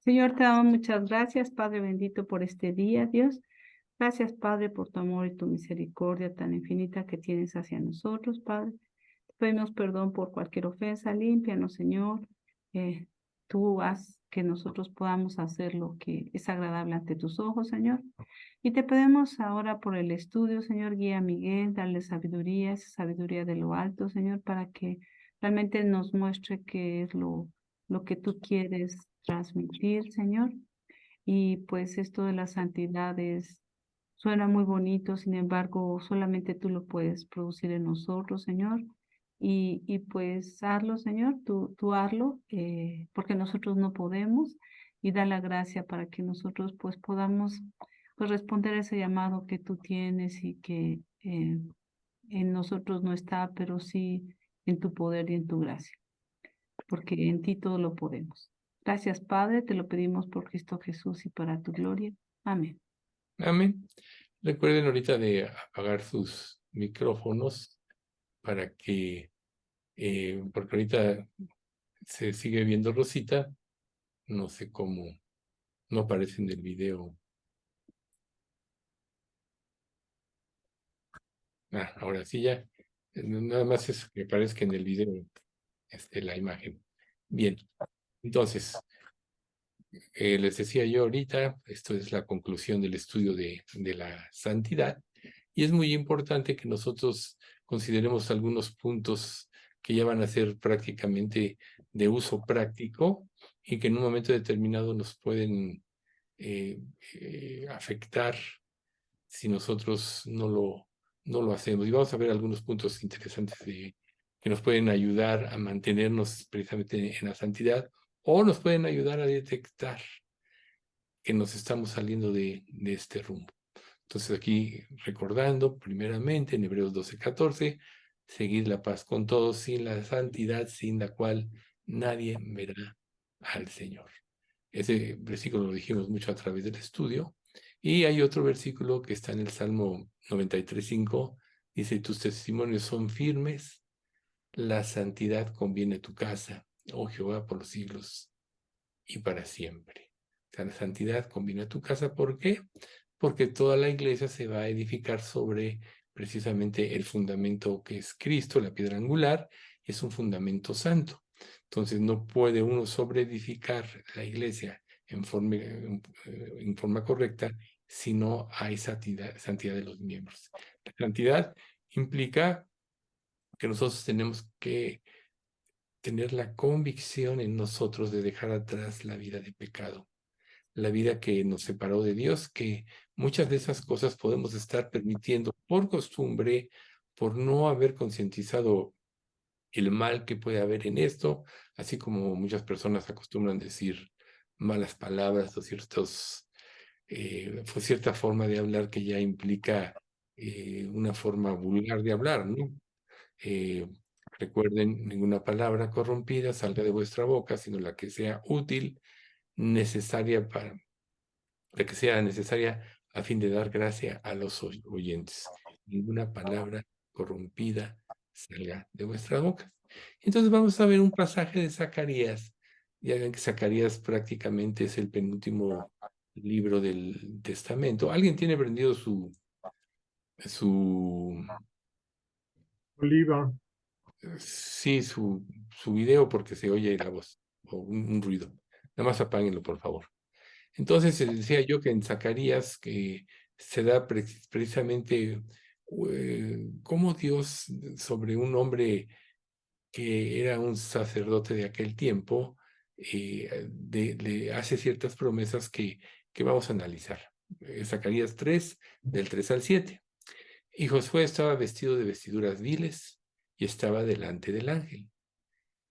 Señor, te damos muchas gracias, Padre bendito, por este día, Dios. Gracias, Padre, por tu amor y tu misericordia tan infinita que tienes hacia nosotros, Padre. Te pedimos perdón por cualquier ofensa, límpianos, Señor. Eh, Tú haz que nosotros podamos hacer lo que es agradable ante tus ojos, Señor. Y te pedimos ahora por el estudio, Señor, guía a Miguel, dale sabiduría, esa sabiduría de lo alto, Señor, para que realmente nos muestre qué es lo que tú quieres transmitir, Señor. Y pues esto de la santidad suena muy bonito, sin embargo, solamente tú lo puedes producir en nosotros, Señor. Y pues hazlo, Señor, tú hazlo, porque nosotros no podemos, y da la gracia para que nosotros pues podamos pues responder a ese llamado que tú tienes y que en nosotros no está, pero sí en tu poder y en tu gracia, porque en ti todo lo podemos. Gracias, Padre, te lo pedimos por Cristo Jesús y para tu gloria. Amén. Amén. Recuerden ahorita de apagar sus micrófonos para que, porque ahorita se sigue viendo Rosita, no sé cómo, no aparece en el video. Ahora sí ya, nada más es que aparezca en el video la imagen. Bien, entonces, les decía yo ahorita, esto es la conclusión del estudio de la santidad, y es muy importante que nosotros consideremos algunos puntos que ya van a ser prácticamente de uso práctico y que en un momento determinado nos pueden afectar si nosotros no lo hacemos. Y vamos a ver algunos puntos interesantes que nos pueden ayudar a mantenernos precisamente en la santidad o nos pueden ayudar a detectar que nos estamos saliendo de este rumbo. Entonces aquí recordando primeramente en Hebreos 12:14, seguir la paz con todos sin la santidad sin la cual nadie verá al Señor. Ese versículo lo dijimos mucho a través del estudio. Y hay otro versículo que está en el Salmo 93:5, dice, tus testimonios son firmes, la santidad conviene a tu casa, oh Jehová, por los siglos y para siempre. O sea, la santidad conviene a tu casa, ¿por qué? Porque toda la iglesia se va a edificar sobre precisamente el fundamento que es Cristo, la piedra angular, es un fundamento santo. Entonces no puede uno sobreedificar la iglesia en forma correcta si no hay santidad de los miembros. La santidad implica que nosotros tenemos que tener la convicción en nosotros de dejar atrás la vida de pecado, la vida que nos separó de Dios, que muchas de esas cosas podemos estar permitiendo por costumbre, por no haber concientizado el mal que puede haber en esto, así como muchas personas acostumbran decir malas palabras o cierta forma de hablar que ya implica una forma vulgar de hablar, ¿no? Eh, Recuerden, ninguna palabra corrompida salga de vuestra boca, sino la que sea útil, necesaria la que sea necesaria a fin de dar gracia a los oyentes. Ninguna palabra corrompida salga de vuestra boca. Entonces vamos a ver un pasaje de Zacarías. Ya ven que Zacarías prácticamente es el penúltimo libro del Testamento. ¿Alguien tiene prendido su Oliva. sí, su video porque se oye la voz o un ruido? Nada más apáguenlo, por favor. Entonces, decía yo que en Zacarías que se da precisamente cómo Dios sobre un hombre que era un sacerdote de aquel tiempo, le hace ciertas promesas que vamos a analizar. Zacarías 3, del 3 al 7. Y Josué estaba vestido de vestiduras viles y estaba delante del ángel.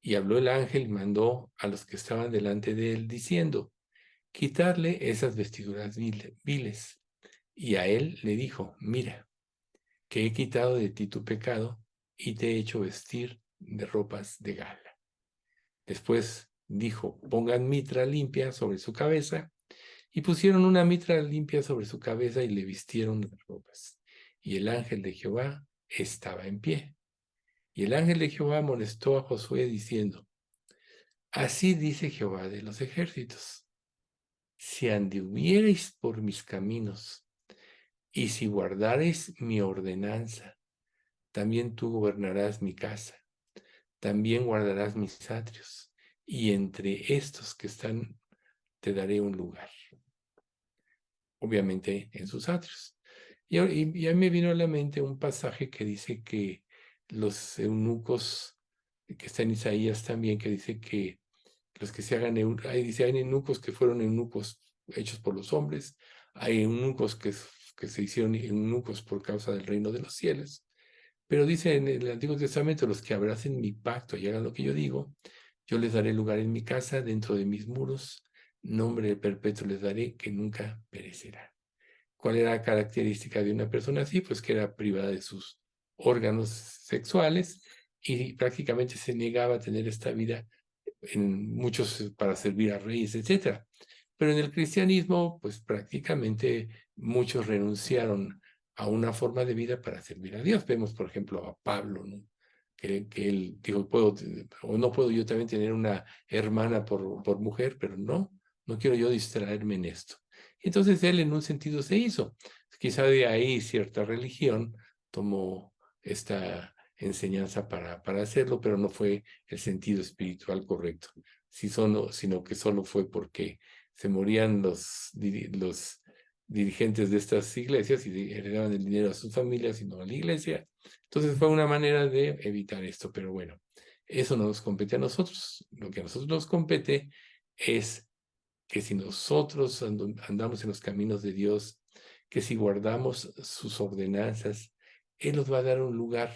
Y habló el ángel y mandó a los que estaban delante de él, diciendo, quitarle esas vestiduras viles. Y a él le dijo, mira, que he quitado de ti tu pecado y te he hecho vestir de ropas de gala. Después dijo, pongan mitra limpia sobre su cabeza, y pusieron una mitra limpia sobre su cabeza y le vistieron las ropas. Y el ángel de Jehová estaba en pie. Y el ángel de Jehová amonestó a Josué diciendo, así dice Jehová de los ejércitos, si anduviereis por mis caminos, y si guardareis mi ordenanza, también tú gobernarás mi casa, también guardarás mis atrios, y entre estos que están te daré un lugar, obviamente en sus atrios. Y a mí me vino a la mente un pasaje que dice que los eunucos, que está en Isaías también, que dice que los que se hagan, dice, hay eunucos que fueron eunucos hechos por los hombres, hay eunucos que se hicieron eunucos por causa del reino de los cielos, pero dice en el Antiguo Testamento, los que abracen mi pacto y hagan lo que yo digo, yo les daré lugar en mi casa, dentro de mis muros, nombre perpetuo les daré que nunca perecerá. ¿Cuál era la característica de una persona así? Pues que era privada de sus órganos sexuales y prácticamente se negaba a tener esta vida en muchos para servir a reyes, etcétera. Pero en el cristianismo, pues prácticamente muchos renunciaron a una forma de vida para servir a Dios. Vemos, por ejemplo, a Pablo, ¿no? Que él dijo, puedo, o no puedo yo también tener una hermana por mujer, pero no quiero yo distraerme en esto. Entonces él en un sentido se hizo. Quizá de ahí cierta religión tomó esta enseñanza para hacerlo, pero no fue el sentido espiritual correcto, sino que solo fue porque se morían los dirigentes de estas iglesias y heredaban el dinero a sus familias y no a la iglesia. Entonces fue una manera de evitar esto, pero bueno, eso no nos compete a nosotros. Lo que a nosotros nos compete es que si nosotros andamos en los caminos de Dios, que si guardamos sus ordenanzas, Él nos va a dar un lugar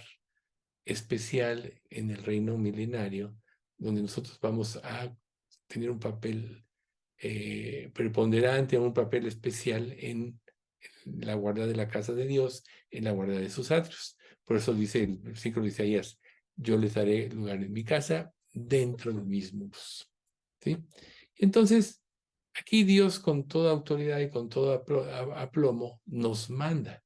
especial en el reino milenario, donde nosotros vamos a tener un papel preponderante, un papel especial en la guarda de la casa de Dios, en la guarda de sus atrios. Por eso dice el versículo de Isaías, yo les daré lugar en mi casa dentro de mis muros. ¿Sí? Entonces, aquí Dios con toda autoridad y con todo aplomo nos manda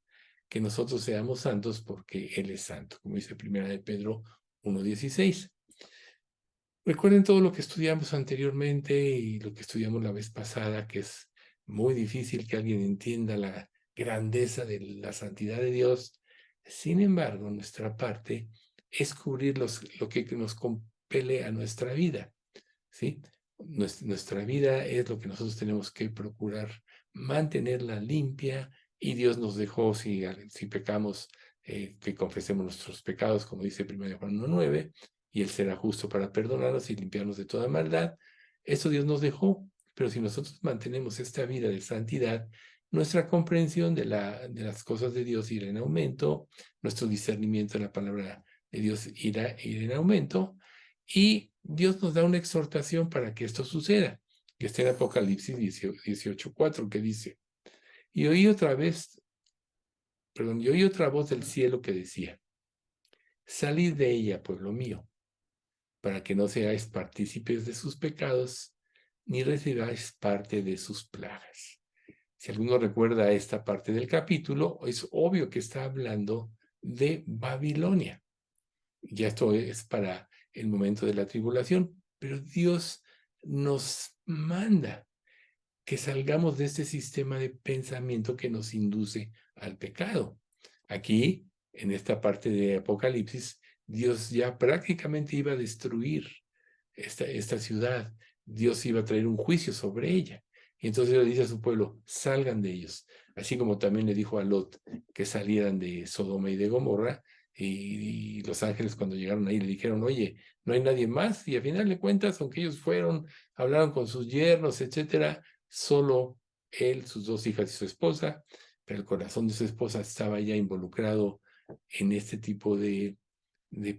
que nosotros seamos santos porque Él es santo, como dice Primera de Pedro 1:16. Recuerden todo lo que estudiamos anteriormente y lo que estudiamos la vez pasada, que es muy difícil que alguien entienda la grandeza de la santidad de Dios. Sin embargo, nuestra parte es cubrir lo que nos compele a nuestra vida, ¿sí? Nuestra vida es lo que nosotros tenemos que procurar mantenerla limpia y Dios nos dejó, si pecamos, que confesemos nuestros pecados, como dice 1 Juan 1:9, y Él será justo para perdonarnos y limpiarnos de toda maldad. Eso Dios nos dejó, pero si nosotros mantenemos esta vida de santidad, nuestra comprensión de las cosas de Dios irá en aumento, nuestro discernimiento de la palabra de Dios irá en aumento, y Dios nos da una exhortación para que esto suceda, que está en Apocalipsis 18:4, que dice, y oí otra voz del cielo que decía, salid de ella, pueblo mío, para que no seáis partícipes de sus pecados, ni recibáis parte de sus plagas. Si alguno recuerda esta parte del capítulo, es obvio que está hablando de Babilonia. Ya esto es para el momento de la tribulación, pero Dios nos manda que salgamos de este sistema de pensamiento que nos induce al pecado. Aquí, en esta parte de Apocalipsis, Dios ya prácticamente iba a destruir esta ciudad. Dios iba a traer un juicio sobre ella. Y entonces le dice a su pueblo, salgan de ellos. Así como también le dijo a Lot que salieran de Sodoma y de Gomorra. Y los ángeles cuando llegaron ahí le dijeron, oye, no hay nadie más. Y al final de cuentas, aunque ellos fueron, hablaron con sus yernos, etcétera, solo él, sus dos hijas y su esposa, pero el corazón de su esposa estaba ya involucrado en este tipo de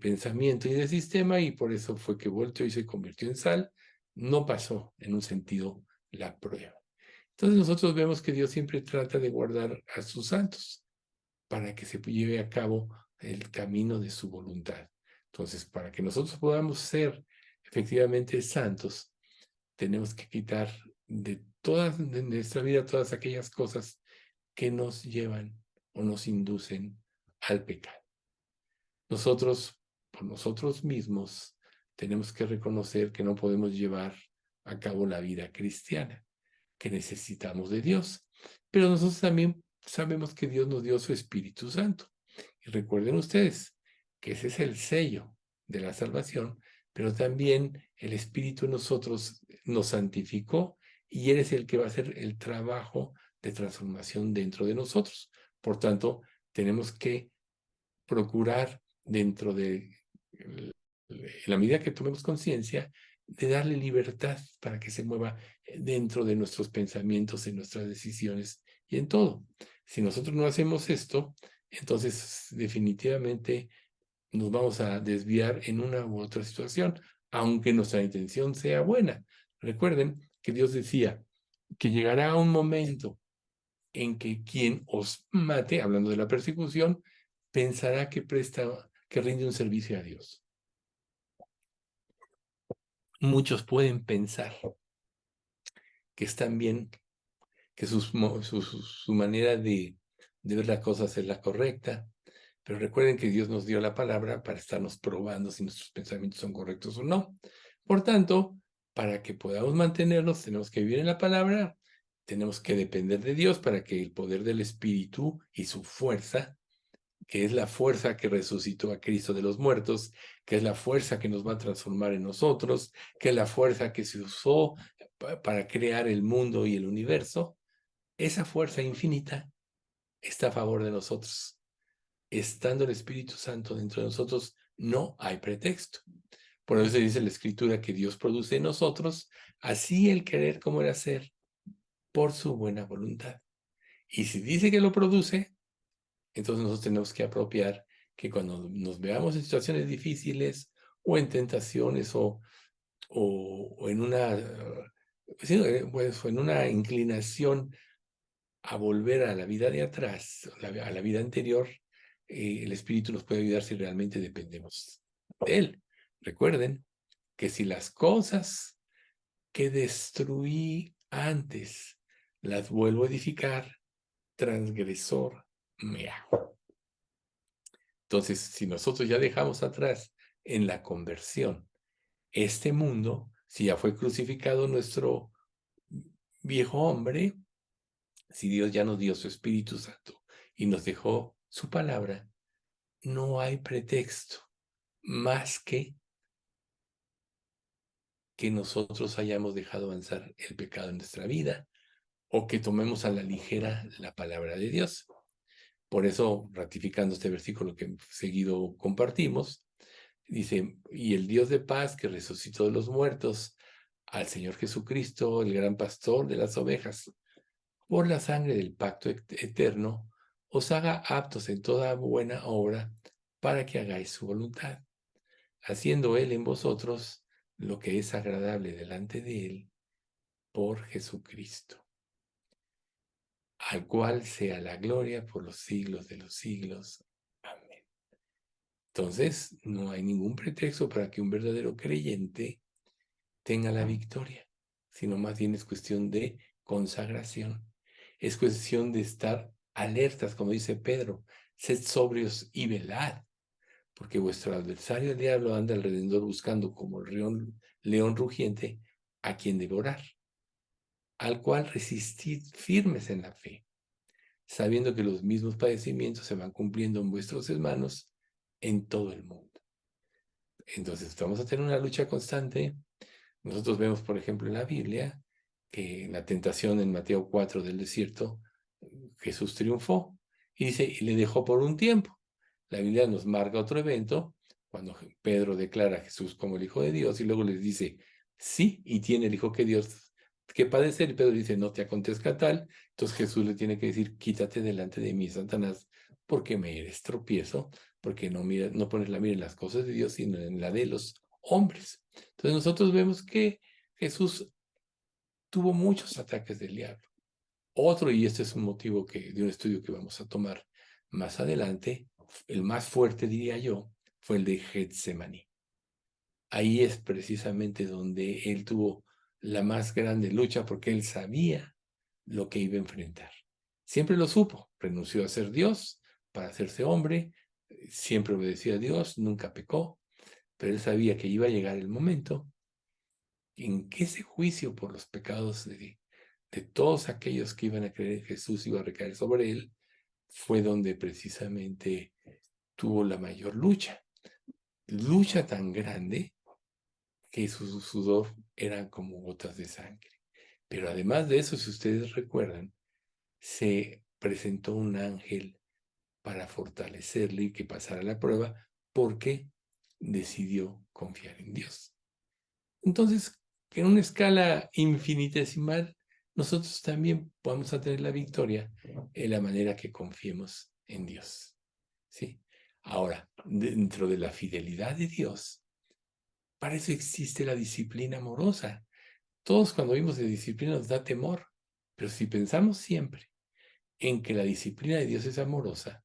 pensamiento y de sistema, y por eso fue que volteó y se convirtió en sal. No pasó en un sentido la prueba. Entonces nosotros vemos que Dios siempre trata de guardar a sus santos para que se lleve a cabo el camino de su voluntad. Entonces, para que nosotros podamos ser efectivamente santos, tenemos que quitar de nuestra vida todas aquellas cosas que nos llevan o nos inducen al pecado. Nosotros, por nosotros mismos, tenemos que reconocer que no podemos llevar a cabo la vida cristiana. que necesitamos de Dios. Pero nosotros también sabemos que Dios nos dio su Espíritu Santo. Y recuerden ustedes que ese es el sello de la salvación, pero también el Espíritu en nosotros nos santificó y Él es el que va a hacer el trabajo de transformación dentro de nosotros. Por tanto, tenemos que procurar dentro de la medida que tomemos conciencia, de darle libertad para que se mueva dentro de nuestros pensamientos, en nuestras decisiones y en todo. Si nosotros no hacemos esto, entonces definitivamente nos vamos a desviar en una u otra situación, aunque nuestra intención sea buena. Recuerden que Dios decía que llegará un momento en que quien os mate, hablando de la persecución, pensará que rinde un servicio a Dios. Muchos pueden pensar que están bien, que su manera de ver las cosas es la correcta, pero recuerden que Dios nos dio la palabra para estarnos probando si nuestros pensamientos son correctos o no. Por tanto, para que podamos mantenernos, tenemos que vivir en la palabra, tenemos que depender de Dios para que el poder del Espíritu y su fuerza, que es la fuerza que resucitó a Cristo de los muertos, que es la fuerza que nos va a transformar en nosotros, que es la fuerza que se usó para crear el mundo y el universo, esa fuerza infinita está a favor de nosotros. Estando el Espíritu Santo dentro de nosotros, no hay pretexto. Por eso dice la Escritura que Dios produce en nosotros así el querer como el hacer por su buena voluntad. Y si dice que lo produce, entonces nosotros tenemos que apropiar que cuando nos veamos en situaciones difíciles o en tentaciones o en una, pues, en una inclinación a volver a la vida de atrás, a la vida anterior, el Espíritu nos puede ayudar si realmente dependemos de Él. Recuerden que si las cosas que destruí antes las vuelvo a edificar, transgresor me hago. Entonces, si nosotros ya dejamos atrás en la conversión este mundo, si ya fue crucificado nuestro viejo hombre, si Dios ya nos dio su Espíritu Santo y nos dejó su palabra, no hay pretexto más que nosotros hayamos dejado avanzar el pecado en nuestra vida o que tomemos a la ligera la palabra de Dios. Por eso, ratificando este versículo que seguido compartimos, dice, y el Dios de paz que resucitó de los muertos al Señor Jesucristo, el gran pastor de las ovejas, por la sangre del pacto eterno, os haga aptos en toda buena obra para que hagáis su voluntad, haciendo Él en vosotros lo que es agradable delante de Él por Jesucristo, al cual sea la gloria por los siglos de los siglos. Amén. Entonces, no hay ningún pretexto para que un verdadero creyente tenga la victoria, sino más bien es cuestión de consagración. Es cuestión de estar alertas, como dice Pedro, sed sobrios y velad, porque vuestro adversario el diablo anda alrededor buscando como el león rugiente a quien devorar, al cual resistid firmes en la fe, sabiendo que los mismos padecimientos se van cumpliendo en vuestros hermanos en todo el mundo. Entonces vamos a tener una lucha constante. Nosotros vemos, por ejemplo, en la Biblia, que en la tentación en Mateo 4 del desierto, Jesús triunfó y dice, y le dejó por un tiempo. La Biblia nos marca otro evento, cuando Pedro declara a Jesús como el Hijo de Dios y luego les dice, sí, y tiene el Hijo que Dios que padecer. Y Pedro dice, no te acontezca tal. Entonces Jesús le tiene que decir, quítate delante de mí, Satanás, porque me eres tropiezo, porque no pones la mira en las cosas de Dios, sino en la de los hombres. Entonces nosotros vemos que Jesús tuvo muchos ataques del diablo. Otro, y este es un motivo de un estudio que vamos a tomar más adelante, el más fuerte, diría yo, fue el de Getsemaní. Ahí es precisamente donde él tuvo la más grande lucha porque él sabía lo que iba a enfrentar. Siempre lo supo, renunció a ser Dios para hacerse hombre, siempre obedeció a Dios, nunca pecó, pero él sabía que iba a llegar el momento en que ese juicio por los pecados de de todos aquellos que iban a creer en Jesús iba a recaer sobre él, fue donde precisamente tuvo la mayor lucha. Lucha tan grande que su sudor eran como gotas de sangre. Pero además de eso, si ustedes recuerdan, se presentó un ángel para fortalecerle y que pasara la prueba porque decidió confiar en Dios. Entonces, en una escala infinitesimal, nosotros también vamos a tener la victoria en la manera que confiemos en Dios. ¿Sí? Ahora, dentro de la fidelidad de Dios, para eso existe la disciplina amorosa. Todos cuando vimos de disciplina nos da temor, pero si pensamos siempre en que la disciplina de Dios es amorosa,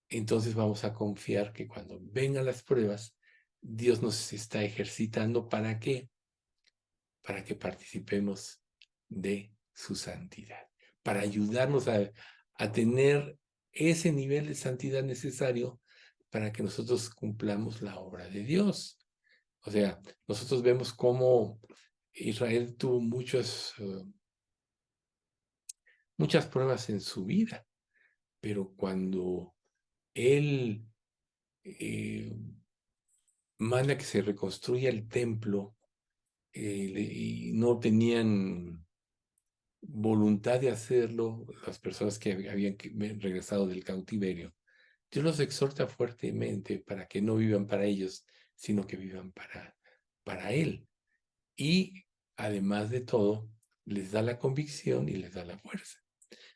entonces vamos a confiar que cuando vengan las pruebas, Dios nos está ejercitando. ¿Para qué? Para que participemos de su santidad, para ayudarnos a tener ese nivel de santidad necesario para que nosotros cumplamos la obra de Dios. O sea, nosotros vemos cómo Israel tuvo muchas pruebas en su vida, pero cuando él manda que se reconstruya el templo y no tenían voluntad de hacerlo las personas que habían regresado del cautiverio, Dios los exhorta fuertemente para que no vivan para ellos, sino que vivan para Él. Y además de todo, les da la convicción y les da la fuerza.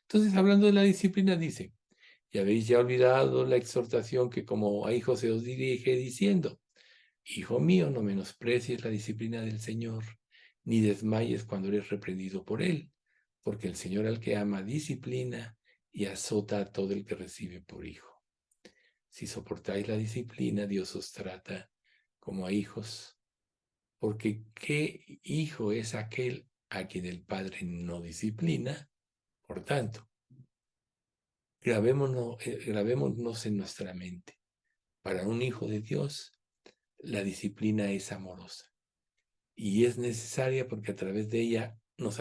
Entonces, hablando de la disciplina, dice, y habéis ya olvidado la exhortación que como a hijos se os dirige diciendo, hijo mío, no menosprecies la disciplina del Señor, ni desmayes cuando eres reprendido por Él, porque el Señor al que ama disciplina y azota a todo el que recibe por hijo. Si soportáis la disciplina, Dios os trata como a hijos, porque ¿qué hijo es aquel a quien el Padre no disciplina? Por tanto, grabémonos en nuestra mente. Para un hijo de Dios, la disciplina es amorosa y es necesaria porque a través de ella nos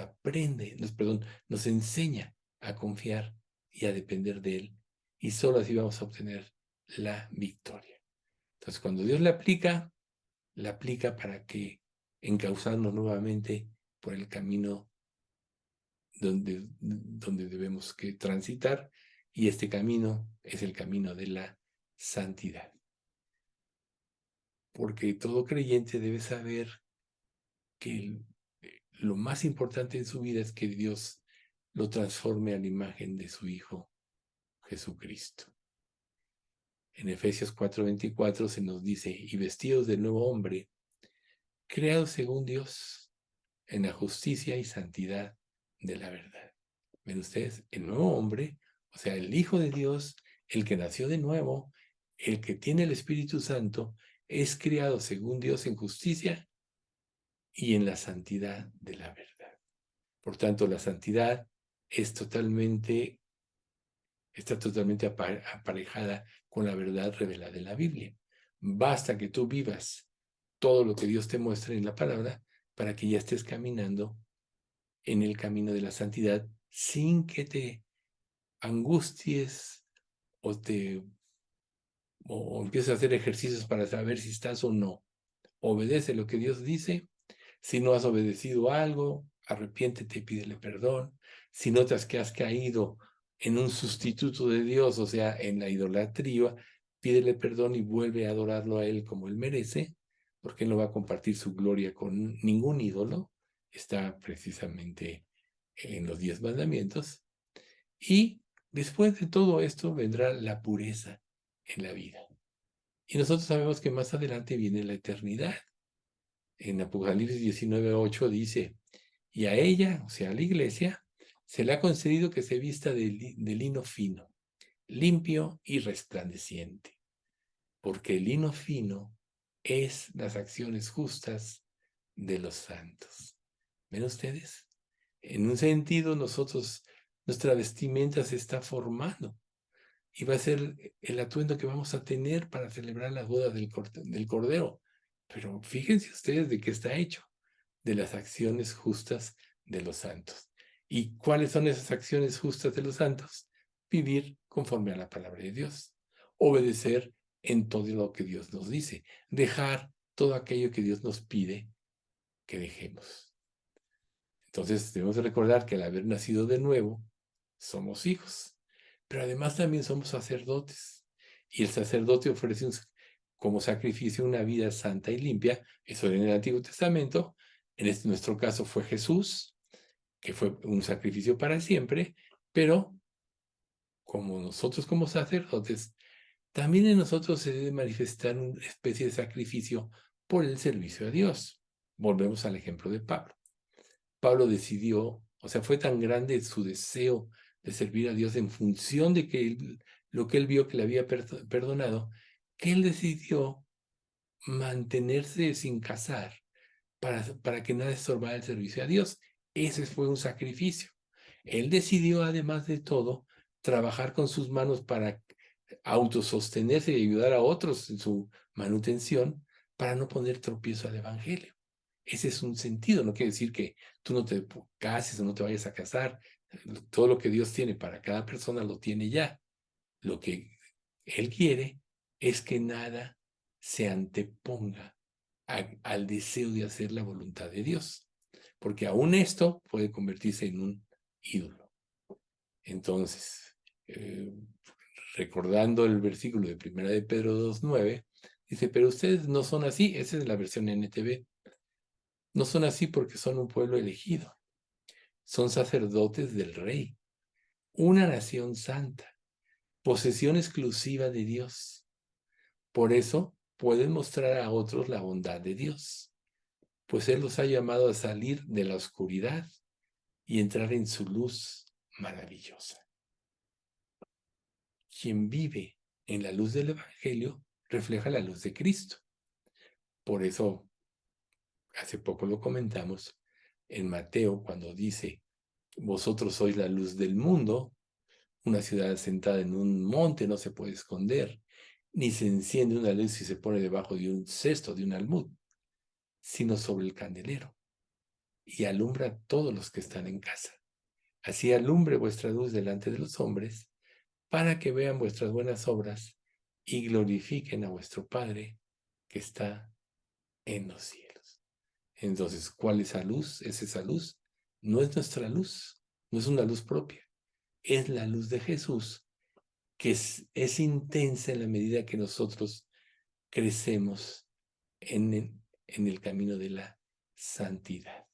enseña a confiar y a depender de Él. Y solo así vamos a obtener la victoria. Entonces, cuando Dios la aplica para que encauzarnos nuevamente por el camino donde debemos que transitar, y este camino es el camino de la santidad. Porque todo creyente debe saber que lo más importante en su vida es que Dios lo transforme a la imagen de su Hijo Jesucristo. En Efesios 4:24 se nos dice, y vestidos del nuevo hombre, creados según Dios, en la justicia y santidad de la verdad. Ven ustedes, el nuevo hombre, o sea, el Hijo de Dios, el que nació de nuevo, el que tiene el Espíritu Santo, es criado según Dios en justicia y en la santidad de la verdad. Por tanto, la santidad está totalmente aparejada con la verdad revelada en la Biblia. Basta que tú vivas todo lo que Dios te muestra en la palabra para que ya estés caminando en el camino de la santidad sin que te angusties o empieces a hacer ejercicios para saber si estás o no. Obedece lo que Dios dice. Si no has obedecido algo, arrepiéntete y pídele perdón. Si notas que has caído en un sustituto de Dios, o sea, en la idolatría, pídele perdón y vuelve a adorarlo a Él como Él merece, porque Él no va a compartir su gloria con ningún ídolo. Está precisamente en los 10 mandamientos. Y después de todo esto vendrá la pureza en la vida. Y nosotros sabemos que más adelante viene la eternidad. En Apocalipsis 19:8 dice, y a ella, o sea, a la iglesia, se le ha concedido que se vista de lino fino, limpio y resplandeciente, porque el lino fino es las acciones justas de los santos. ¿Ven ustedes? En un sentido, nuestra vestimenta se está formando y va a ser el atuendo que vamos a tener para celebrar las bodas del Cordero. Pero fíjense ustedes de qué está hecho, de las acciones justas de los santos. ¿Y cuáles son esas acciones justas de los santos? Vivir conforme a la palabra de Dios. Obedecer en todo lo que Dios nos dice. Dejar todo aquello que Dios nos pide que dejemos. Entonces debemos de recordar que al haber nacido de nuevo, somos hijos. Pero además también somos sacerdotes. Y el sacerdote ofrece como sacrificio una vida santa y limpia. Eso en el Antiguo Testamento. En nuestro caso fue Jesús, que fue un sacrificio para siempre, pero como nosotros como sacerdotes, también en nosotros se debe manifestar una especie de sacrificio por el servicio a Dios. Volvemos al ejemplo de Pablo. Pablo decidió, o sea, fue tan grande su deseo de servir a Dios en función de que lo que él vio que le había perdonado, que él decidió mantenerse sin casar para que nada estorbara el servicio a Dios. Ese fue un sacrificio. Él decidió, además de todo, trabajar con sus manos para autosostenerse y ayudar a otros en su manutención para no poner tropiezo al Evangelio. Ese es un sentido, no quiere decir que tú no te cases o no te vayas a casar. Todo lo que Dios tiene para cada persona lo tiene ya. Lo que Él quiere es que nada se anteponga al deseo de hacer la voluntad de Dios, porque aún esto puede convertirse en un ídolo. Entonces, recordando el versículo de 1 de Pedro 2:9, dice, pero ustedes no son así, esa es la versión NTV, no son así porque son un pueblo elegido, son sacerdotes del Rey, una nación santa, posesión exclusiva de Dios. Por eso pueden mostrar a otros la bondad de Dios, pues Él los ha llamado a salir de la oscuridad y entrar en su luz maravillosa. Quien vive en la luz del Evangelio refleja la luz de Cristo. Por eso, hace poco lo comentamos en Mateo, cuando dice, vosotros sois la luz del mundo, una ciudad asentada en un monte no se puede esconder, ni se enciende una luz y se pone debajo de un cesto, de un almud, sino sobre el candelero, y alumbra a todos los que están en casa. Así alumbre vuestra luz delante de los hombres, para que vean vuestras buenas obras y glorifiquen a vuestro Padre que está en los cielos. Entonces, ¿cuál es esa luz? Es esa luz. No es nuestra luz, no es una luz propia, es la luz de Jesús, que es intensa en la medida que nosotros crecemos en el camino de la santidad.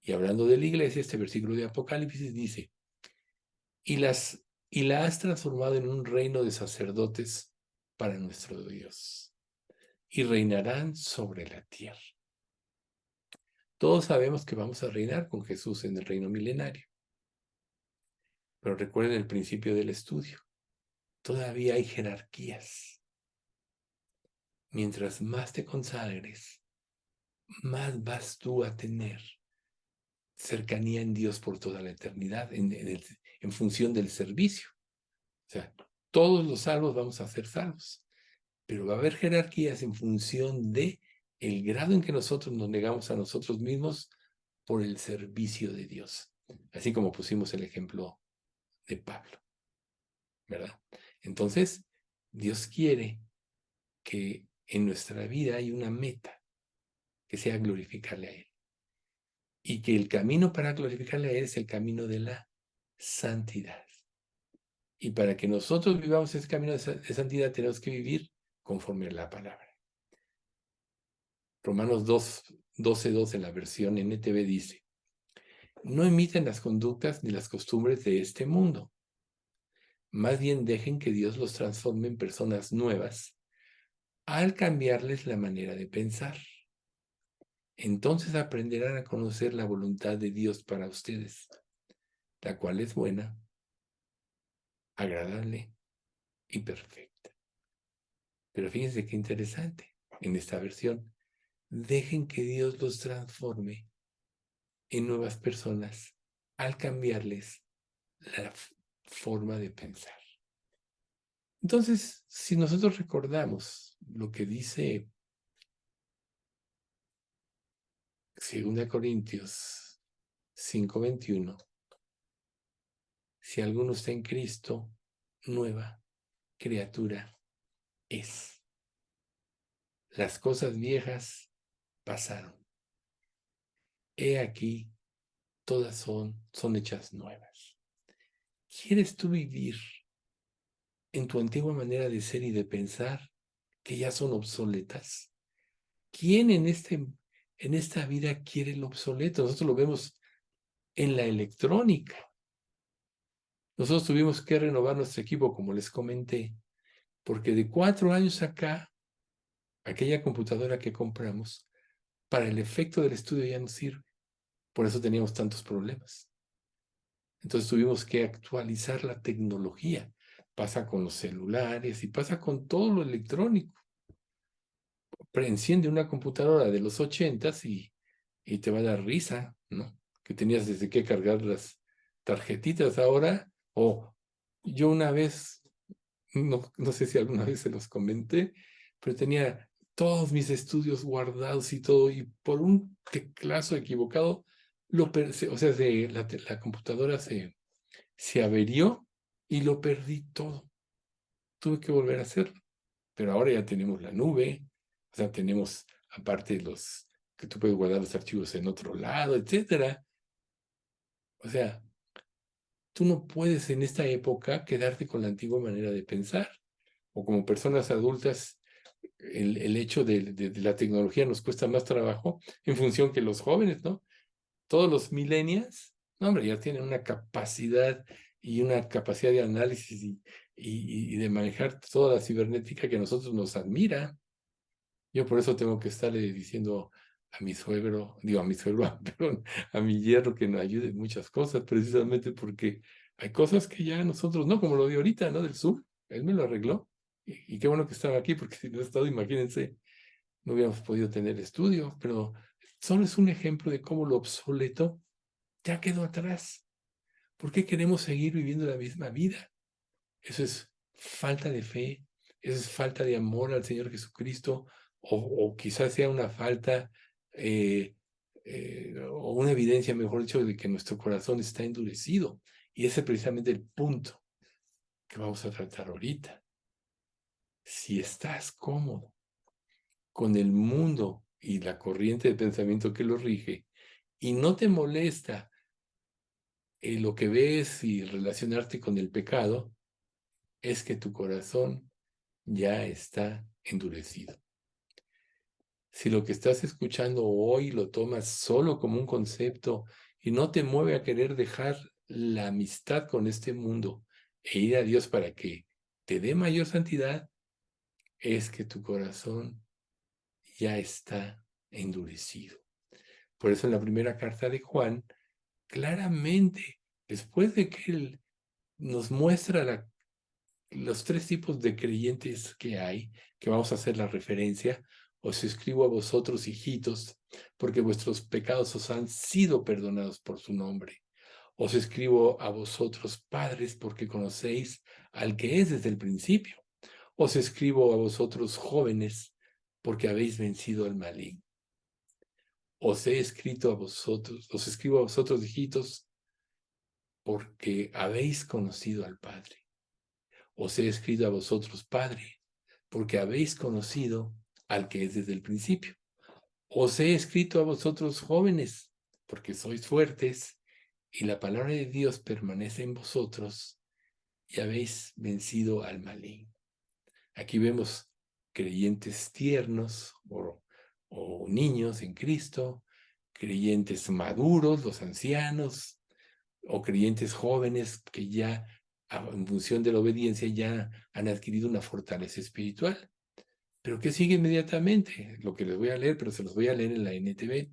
Y hablando de la iglesia, este versículo de Apocalipsis dice, y la has transformado en un reino de sacerdotes para nuestro Dios, y reinarán sobre la tierra. Todos sabemos que vamos a reinar con Jesús en el reino milenario, pero recuerden el principio del estudio. Todavía hay jerarquías. Mientras más te consagres, más vas tú a tener cercanía en Dios por toda la eternidad, en función del servicio. O sea, todos los salvos vamos a ser salvos, pero va a haber jerarquías en función de el grado en que nosotros nos negamos a nosotros mismos por el servicio de Dios. Así como pusimos el ejemplo de Pablo, ¿verdad? Entonces, Dios quiere que en nuestra vida hay una meta, que sea glorificarle a Él. Y que el camino para glorificarle a Él es el camino de la santidad. Y para que nosotros vivamos ese camino de santidad, tenemos que vivir conforme a la palabra. Romanos 12:2 en la versión NTV dice, no imiten las conductas ni las costumbres de este mundo. Más bien dejen que Dios los transforme en personas nuevas al cambiarles la manera de pensar. Entonces aprenderán a conocer la voluntad de Dios para ustedes, la cual es buena, agradable y perfecta. Pero fíjense qué interesante en esta versión. Dejen que Dios los transforme en nuevas personas al cambiarles la forma de pensar. Entonces, si nosotros recordamos lo que dice 2 Corintios 5:21. Si alguno está en Cristo, nueva criatura es. Las cosas viejas pasaron. He aquí, todas son hechas nuevas. ¿Quieres tú vivir en tu antigua manera de ser y de pensar que ya son obsoletas? ¿Quién en esta vida quiere el obsoleto? Nosotros lo vemos en la electrónica. Nosotros tuvimos que renovar nuestro equipo, como les comenté, porque de 4 años acá, aquella computadora que compramos, para el efecto del estudio ya no sirve. Por eso teníamos tantos problemas. Entonces tuvimos que actualizar la tecnología. Pasa con los celulares y pasa con todo lo electrónico. Enciende una computadora de los 80s y te va a dar risa, ¿no? Que tenías desde qué cargar las tarjetitas ahora. O yo una vez, no sé si alguna vez se los comenté, pero tenía todos mis estudios guardados y todo, y por un teclazo equivocado, o sea, la computadora se averió y lo perdí todo. Tuve que volver a hacerlo. Pero ahora ya tenemos la nube, o sea, tenemos aparte que tú puedes guardar los archivos en otro lado, etcétera. O sea, tú no puedes en esta época quedarte con la antigua manera de pensar. O como personas adultas, el hecho de la tecnología nos cuesta más trabajo en función que los jóvenes, ¿no? Todos los millennials, no, hombre, ya tienen una capacidad y una capacidad de análisis y de manejar toda la cibernética que a nosotros nos admira. Yo por eso tengo que estarle diciendo a mi suegro, perdón, a mi yerno que nos ayude en muchas cosas, precisamente porque hay cosas que ya nosotros, no, como lo de ahorita, ¿no? Del Zoom, él me lo arregló. Y qué bueno que estaba aquí, porque si no he estado, imagínense, no hubiéramos podido tener estudio, pero solo es un ejemplo de cómo lo obsoleto ya quedó atrás. ¿Por qué queremos seguir viviendo la misma vida? Eso es falta de fe, eso es falta de amor al Señor Jesucristo, o quizás sea una falta o una evidencia, mejor dicho, de que nuestro corazón está endurecido. Y ese es precisamente el punto que vamos a tratar ahorita. Si estás cómodo con el mundo y la corriente de pensamiento que lo rige, y no te molesta lo que ves y relacionarte con el pecado, es que tu corazón ya está endurecido. Si lo que estás escuchando hoy lo tomas solo como un concepto y no te mueve a querer dejar la amistad con este mundo e ir a Dios para que te dé mayor santidad, es que tu corazón ya está endurecido. Por eso en la primera carta de Juan, claramente, después de que él nos muestra los 3 tipos de creyentes que hay, que vamos a hacer la referencia: os escribo a vosotros, hijitos, porque vuestros pecados os han sido perdonados por su nombre. Os escribo a vosotros, padres, porque conocéis al que es desde el principio. Os escribo a vosotros, jóvenes, porque habéis vencido al maligno. Os escribo a vosotros, hijitos, porque habéis conocido al Padre. Os he escrito a vosotros, Padre, porque habéis conocido al que es desde el principio. Os he escrito a vosotros, jóvenes, porque sois fuertes y la palabra de Dios permanece en vosotros y habéis vencido al maligno. Aquí vemos creyentes tiernos o niños en Cristo, creyentes maduros, los ancianos, o creyentes jóvenes que ya, en función de la obediencia, ya han adquirido una fortaleza espiritual. Pero ¿qué sigue inmediatamente? Lo que les voy a leer, pero se los voy a leer en la NTV.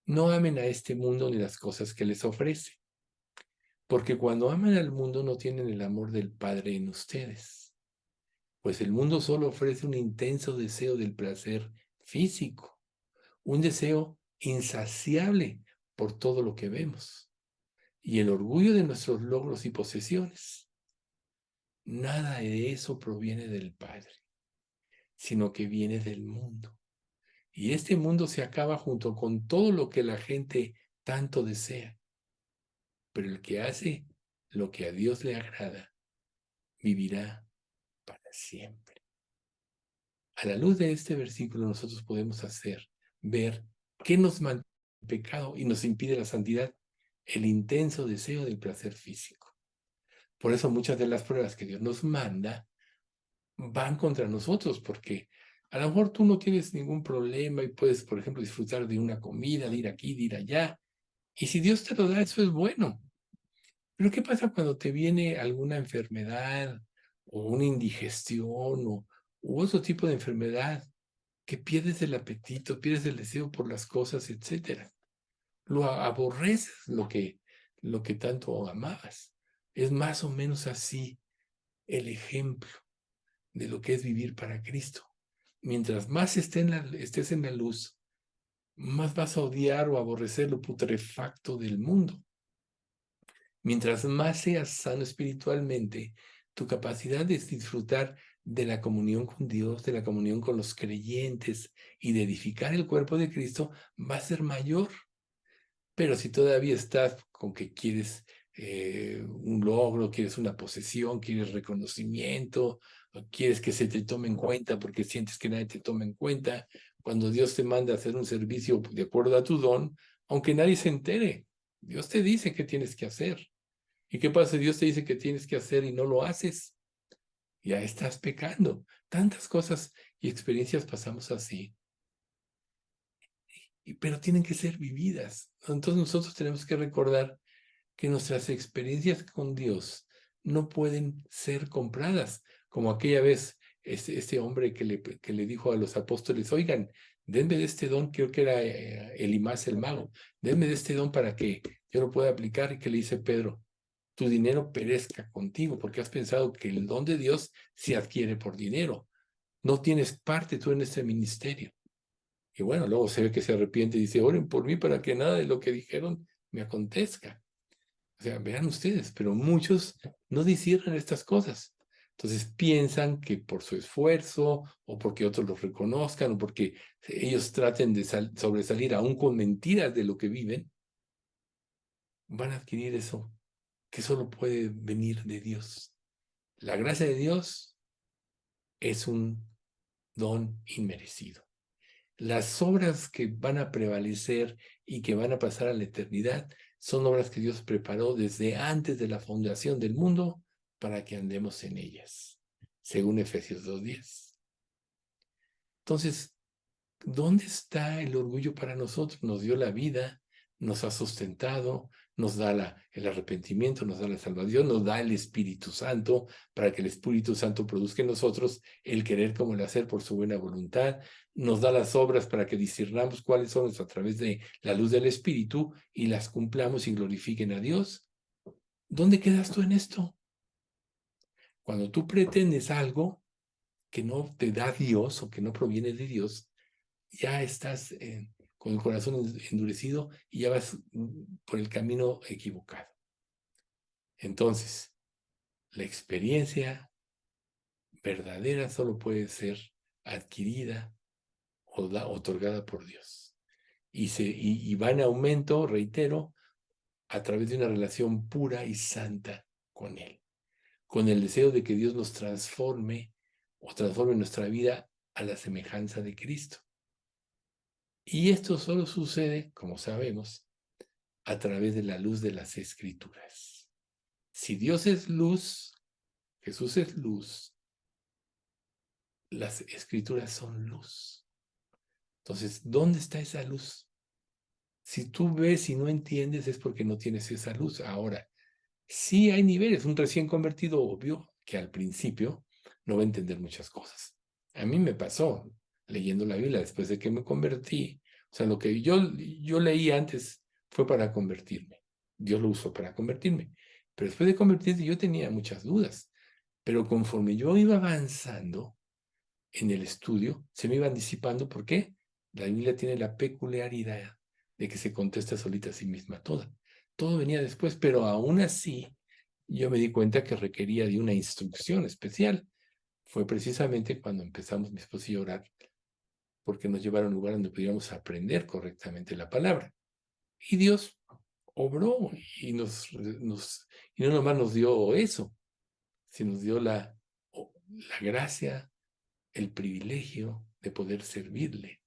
No amen a este mundo ni las cosas que les ofrece, porque cuando aman al mundo no tienen el amor del Padre en ustedes, pues el mundo solo ofrece un intenso deseo del placer físico, un deseo insaciable por todo lo que vemos, y el orgullo de nuestros logros y posesiones. Nada de eso proviene del Padre, sino que viene del mundo. Y este mundo se acaba junto con todo lo que la gente tanto desea. Pero el que hace lo que a Dios le agrada, vivirá para siempre. A la luz de este versículo nosotros podemos ver qué nos mantiene el pecado y nos impide la santidad, el intenso deseo del placer físico. Por eso muchas de las pruebas que Dios nos manda van contra nosotros, porque a lo mejor tú no tienes ningún problema y puedes, por ejemplo, disfrutar de una comida, de ir aquí, de ir allá. Y si Dios te lo da, eso es bueno. Pero ¿qué pasa cuando te viene alguna enfermedad o una indigestión u otro tipo de enfermedad que pierdes el apetito, pierdes el deseo por las cosas, etcétera? Aborreces lo que tanto amabas. Es más o menos así el ejemplo de lo que es vivir para Cristo. Mientras más estés en la luz, más vas a odiar o aborrecer lo putrefacto del mundo. Mientras más seas sano espiritualmente, tu capacidad de disfrutar de la comunión con Dios, de la comunión con los creyentes y de edificar el cuerpo de Cristo va a ser mayor. Pero si todavía estás con que quieres un logro, quieres una posesión, quieres reconocimiento, o quieres que se te tome en cuenta porque sientes que nadie te toma en cuenta, cuando Dios te manda a hacer un servicio de acuerdo a tu don, aunque nadie se entere, Dios te dice qué tienes que hacer. ¿Y qué pasa si Dios te dice que tienes que hacer y no lo haces? Ya estás pecando. Tantas cosas y experiencias pasamos así, pero tienen que ser vividas. Entonces nosotros tenemos que recordar que nuestras experiencias con Dios no pueden ser compradas, como aquella vez este hombre que le dijo a los apóstoles, oigan, denme de este don, creo que era Elimás el mago, denme de este don para que yo lo pueda aplicar. Y que le dice Pedro, tu dinero perezca contigo, porque has pensado que el don de Dios se adquiere por dinero. No tienes parte tú en este ministerio. Y bueno, luego se ve que se arrepiente y dice, oren por mí para que nada de lo que dijeron me acontezca. O sea, vean ustedes, pero muchos no disciernen estas cosas. Entonces piensan que por su esfuerzo o porque otros los reconozcan o porque ellos traten de sobresalir aún con mentiras de lo que viven, van a adquirir eso que solo puede venir de Dios. La gracia de Dios es un don inmerecido. Las obras que van a prevalecer y que van a pasar a la eternidad son obras que Dios preparó desde antes de la fundación del mundo para que andemos en ellas, según Efesios 2:10. Entonces, ¿dónde está el orgullo para nosotros? Nos dio la vida, nos ha sustentado, nos da el arrepentimiento, nos da la salvación, nos da el Espíritu Santo para que el Espíritu Santo produzca en nosotros el querer como el hacer por su buena voluntad, nos da las obras para que discernamos cuáles son a través de la luz del Espíritu y las cumplamos y glorifiquen a Dios. ¿Dónde quedas tú en esto? Cuando tú pretendes algo que no te da Dios o que no proviene de Dios, ya estás con el corazón endurecido y ya vas por el camino equivocado. Entonces, la experiencia verdadera solo puede ser adquirida o otorgada por Dios. Y va en aumento, reitero, a través de una relación pura y santa con Él, con el deseo de que Dios nos transforme o transforme nuestra vida a la semejanza de Cristo. Y esto solo sucede, como sabemos, a través de la luz de las Escrituras. Si Dios es luz, Jesús es luz, las Escrituras son luz. Entonces, ¿dónde está esa luz? Si tú ves y no entiendes es porque no tienes esa luz. Ahora, sí hay niveles. Un recién convertido, obvio, que al principio no va a entender muchas cosas. A mí me pasó leyendo la Biblia después de que me convertí. O sea, lo que yo leí antes fue para convertirme. Dios lo usó para convertirme. Pero después de convertirme yo tenía muchas dudas. Pero conforme yo iba avanzando en el estudio, se me iban disipando. ¿Por qué? La Biblia tiene la peculiaridad de que se contesta solita a sí misma toda. Todo venía después, pero aún así yo me di cuenta que requería de una instrucción especial. Fue precisamente cuando empezamos mi esposo y yo a orar, porque nos llevaron a un lugar donde pudiéramos aprender correctamente la palabra. Y Dios obró y no nomás nos dio eso, sino nos dio la gracia, el privilegio de poder servirle.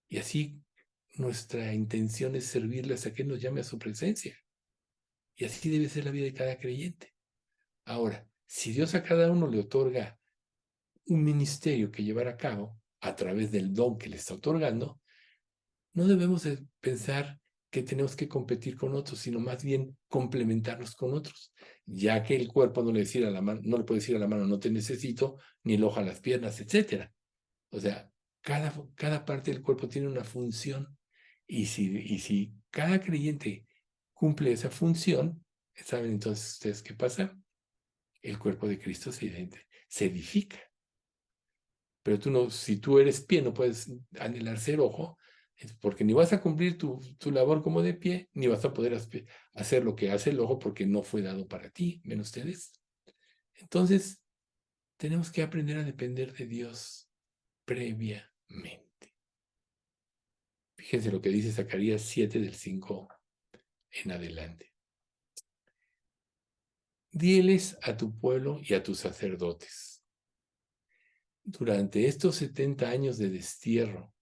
Y así nuestra intención es servirle hasta que Él nos llame a su presencia. Y así debe ser la vida de cada creyente. Ahora, si Dios a cada uno le otorga un ministerio que llevar a cabo a través del don que le está otorgando, no debemos de pensar que tenemos que competir con otros, sino más bien complementarnos con otros, ya que el cuerpo no le puede decir a la mano, no te necesito, ni el ojo a las piernas, etcétera. O sea, cada parte del cuerpo tiene una función, y si cada creyente cumple esa función, ¿saben entonces ustedes qué pasa? El cuerpo de Cristo se edifica. Pero si tú eres pie, no puedes anhelar ser ojo, porque ni vas a cumplir tu labor como de pie, ni vas a poder hacer lo que hace el ojo, porque no fue dado para ti, ven ustedes. Entonces, tenemos que aprender a depender de Dios previamente. Fíjense lo que dice Zacarías 7 del 5 en adelante. Diles a tu pueblo y a tus sacerdotes: durante estos 70 años de destierro,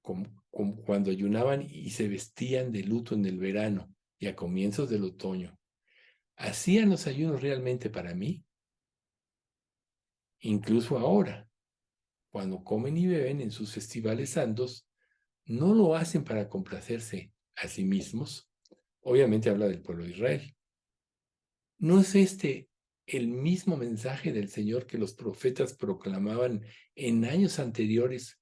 como cuando ayunaban y se vestían de luto en el verano y a comienzos del otoño, ¿hacían los ayunos realmente para mí? Incluso ahora, cuando comen y beben en sus festivales santos, ¿no lo hacen para complacerse a sí mismos? Obviamente habla del pueblo de Israel. ¿No es este el mismo mensaje del Señor que los profetas proclamaban en años anteriores,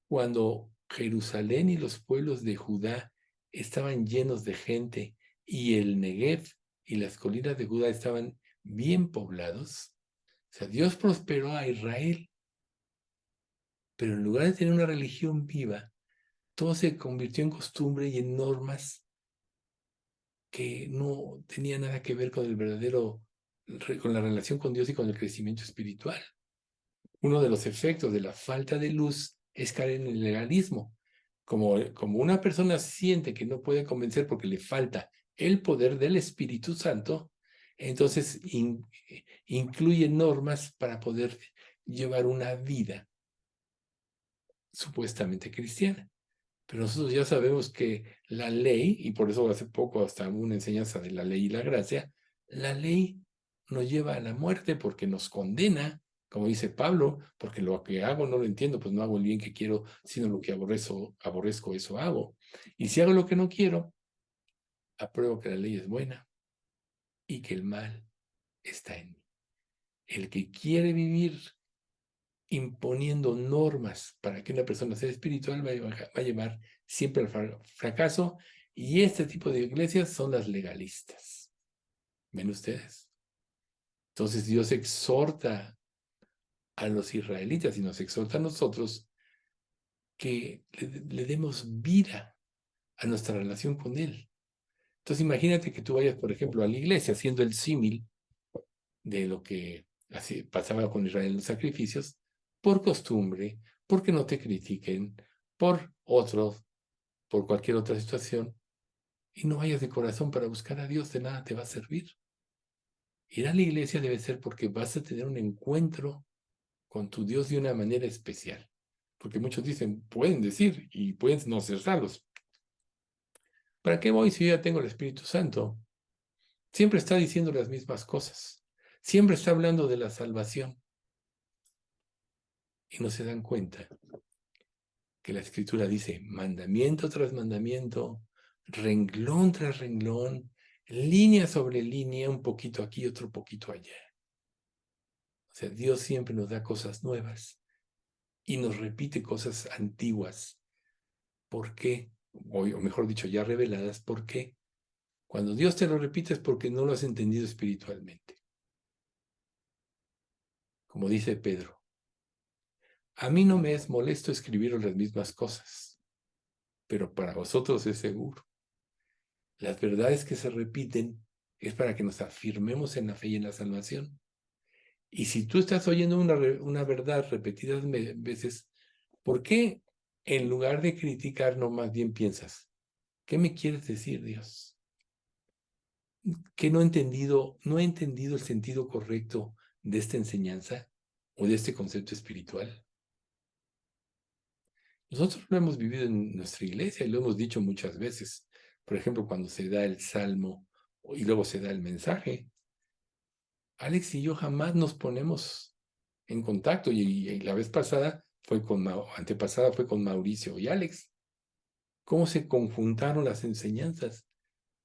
cuando Jerusalén y los pueblos de Judá estaban llenos de gente y el Negev y las colinas de Judá estaban bien poblados? O sea, Dios prosperó a Israel, pero en lugar de tener una religión viva, todo se convirtió en costumbre y en normas que no tenían nada que ver con con la relación con Dios y con el crecimiento espiritual. Uno de los efectos de la falta de luz es caer en el legalismo. Como una persona siente que no puede convencer porque le falta el poder del Espíritu Santo, entonces incluye normas para poder llevar una vida supuestamente cristiana. Pero nosotros ya sabemos que la ley, y por eso hace poco hasta una enseñanza de la ley y la gracia, la ley nos lleva a la muerte porque nos condena, como dice Pablo, porque lo que hago no lo entiendo, pues no hago el bien que quiero, sino lo que aborrezco, eso hago. Y si hago lo que no quiero, apruebo que la ley es buena y que el mal está en mí. El que quiere vivir imponiendo normas para que una persona sea espiritual va a llevar siempre al fracaso, y este tipo de iglesias son las legalistas. ¿Ven ustedes? Entonces Dios exhorta a los israelitas y nos exhorta a nosotros que le demos vida a nuestra relación con Él. Entonces imagínate que tú vayas, por ejemplo, a la iglesia, haciendo el símil de lo que así pasaba con Israel en los sacrificios, por costumbre, porque no te critiquen, por cualquier otra situación, y no vayas de corazón para buscar a Dios, de nada te va a servir. Ir a la iglesia debe ser porque vas a tener un encuentro con tu Dios de una manera especial. Porque muchos pueden decir y pueden no ser salvos. ¿Para qué voy si yo ya tengo el Espíritu Santo? Siempre está diciendo las mismas cosas. Siempre está hablando de la salvación. Y no se dan cuenta que la Escritura dice mandamiento tras mandamiento, renglón tras renglón, línea sobre línea, un poquito aquí, otro poquito allá. O sea, Dios siempre nos da cosas nuevas y nos repite cosas antiguas. ¿Por qué? O mejor dicho, ya reveladas. ¿Por qué? Cuando Dios te lo repite es porque no lo has entendido espiritualmente. Como dice Pedro, a mí no me es molesto escribiros las mismas cosas, pero para vosotros es seguro. Las verdades que se repiten es para que nos afirmemos en la fe y en la salvación. Y si tú estás oyendo una verdad repetidas veces, ¿por qué en lugar de criticar no más bien piensas? ¿Qué me quieres decir, Dios? ¿Que no he entendido el sentido correcto de esta enseñanza o de este concepto espiritual? Nosotros lo hemos vivido en nuestra iglesia y lo hemos dicho muchas veces. Por ejemplo, cuando se da el salmo y luego se da el mensaje, Alex y yo jamás nos ponemos en contacto y la vez pasada antepasada fue con Mauricio y Alex. ¿Cómo se conjuntaron las enseñanzas?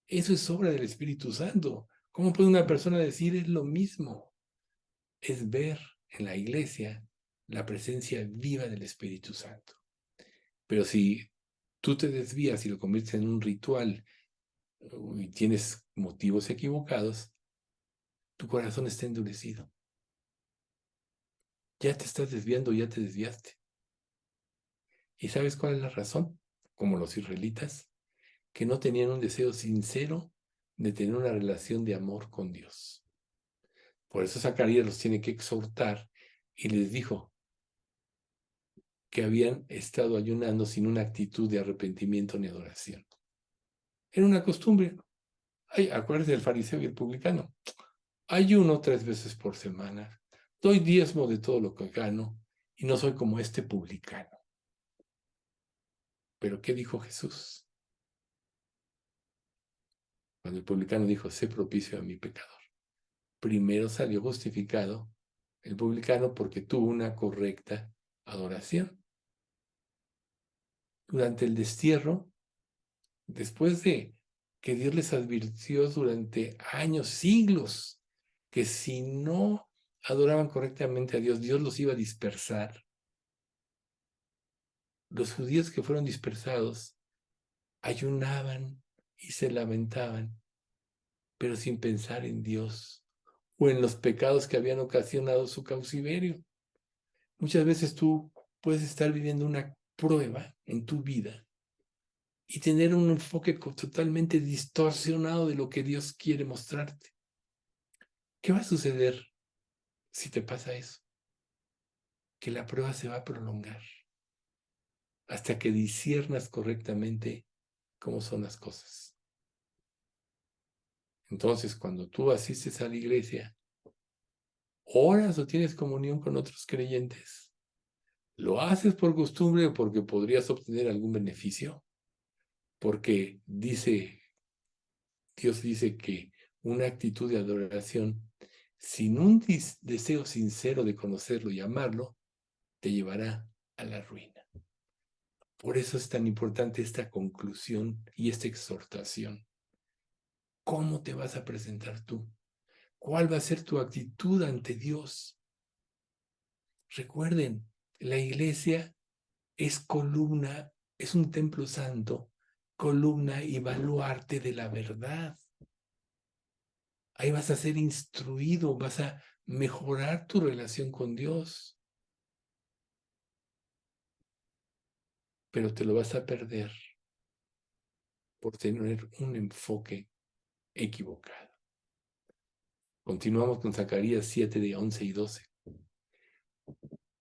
Eso es obra del Espíritu Santo. ¿Cómo puede una persona decir es lo mismo? Es ver en la iglesia la presencia viva del Espíritu Santo. Pero si tú te desvías y lo conviertes en un ritual y tienes motivos equivocados, tu corazón está endurecido. Ya te estás desviando, ya te desviaste. ¿Y sabes cuál es la razón? Como los israelitas, que no tenían un deseo sincero de tener una relación de amor con Dios. Por eso Zacarías los tiene que exhortar y les dijo que habían estado ayunando sin una actitud de arrepentimiento ni adoración. Era una costumbre. Ay, acuérdense del fariseo y el publicano. Ayuno 3 veces por semana. Doy diezmo de todo lo que gano y no soy como este publicano. Pero ¿qué dijo Jesús? Cuando el publicano dijo, sé propicio a mi pecador. Primero salió justificado el publicano porque tuvo una correcta adoración. Durante el destierro, después de que Dios les advirtió durante años, siglos, que si no adoraban correctamente a Dios, Dios los iba a dispersar. Los judíos que fueron dispersados ayunaban y se lamentaban, pero sin pensar en Dios o en los pecados que habían ocasionado su cautiverio. Muchas veces tú puedes estar viviendo una prueba en tu vida y tener un enfoque totalmente distorsionado de lo que Dios quiere mostrarte. ¿Qué va a suceder si te pasa eso? Que la prueba se va a prolongar hasta que disciernas correctamente cómo son las cosas. Entonces, cuando tú asistes a la iglesia, oras o tienes comunión con otros creyentes, ¿lo haces por costumbre o porque podrías obtener algún beneficio? Porque Dios dice que una actitud de adoración sin un deseo sincero de conocerlo y amarlo, te llevará a la ruina. Por eso es tan importante esta conclusión y esta exhortación. ¿Cómo te vas a presentar tú? ¿Cuál va a ser tu actitud ante Dios? Recuerden, la iglesia es columna, es un templo santo, columna y baluarte de la verdad. Ahí vas a ser instruido, vas a mejorar tu relación con Dios, pero te lo vas a perder por tener un enfoque equivocado. Continuamos con Zacarías 7 de 11 y 12.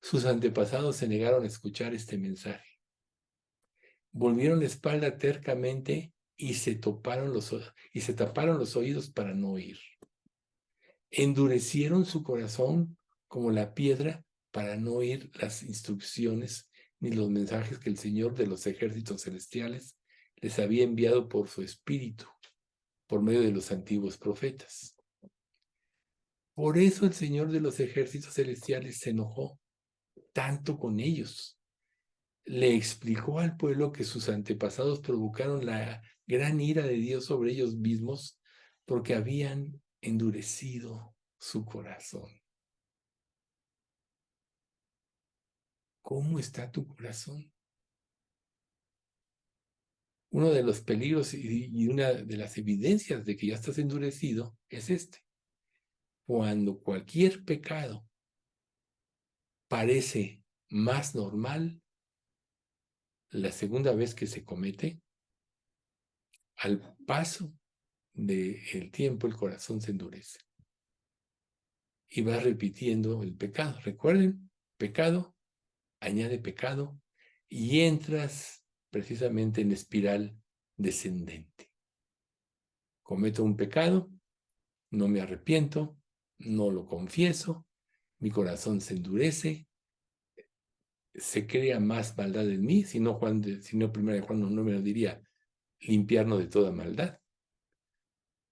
Sus antepasados se negaron a escuchar este mensaje. Volvieron la espalda tercamente y se taparon los oídos para no oír. Endurecieron su corazón como la piedra para no oír las instrucciones ni los mensajes que el Señor de los ejércitos celestiales les había enviado por su espíritu, por medio de los antiguos profetas. Por eso el Señor de los ejércitos celestiales se enojó tanto con ellos. Le explicó al pueblo que sus antepasados provocaron la gran ira de Dios sobre ellos mismos porque habían endurecido su corazón. ¿Cómo está tu corazón? Uno de los peligros y una de las evidencias de que ya estás endurecido es este. Cuando cualquier pecado parece más normal, la segunda vez que se comete, al paso del tiempo el corazón se endurece. Y vas repitiendo el pecado. Recuerden, pecado añade pecado y entras precisamente en espiral descendente. Cometo un pecado, no me arrepiento, no lo confieso, mi corazón se endurece, se crea más maldad en mí, si no, primera de Juan no me lo diría, limpiarnos de toda maldad.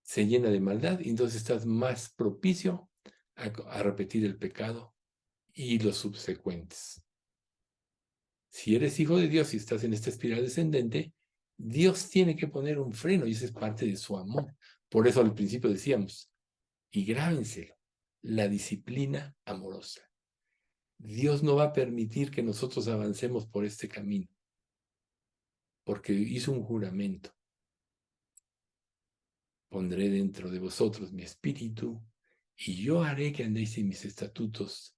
Se llena de maldad y entonces estás más propicio a repetir el pecado y los subsecuentes. Si eres hijo de Dios y estás en esta espiral descendente, Dios tiene que poner un freno y eso es parte de su amor. Por eso al principio decíamos, y grábenselo, la disciplina amorosa. Dios no va a permitir que nosotros avancemos por este camino, porque hizo un juramento. Pondré dentro de vosotros mi espíritu, y yo haré que andéis en mis estatutos,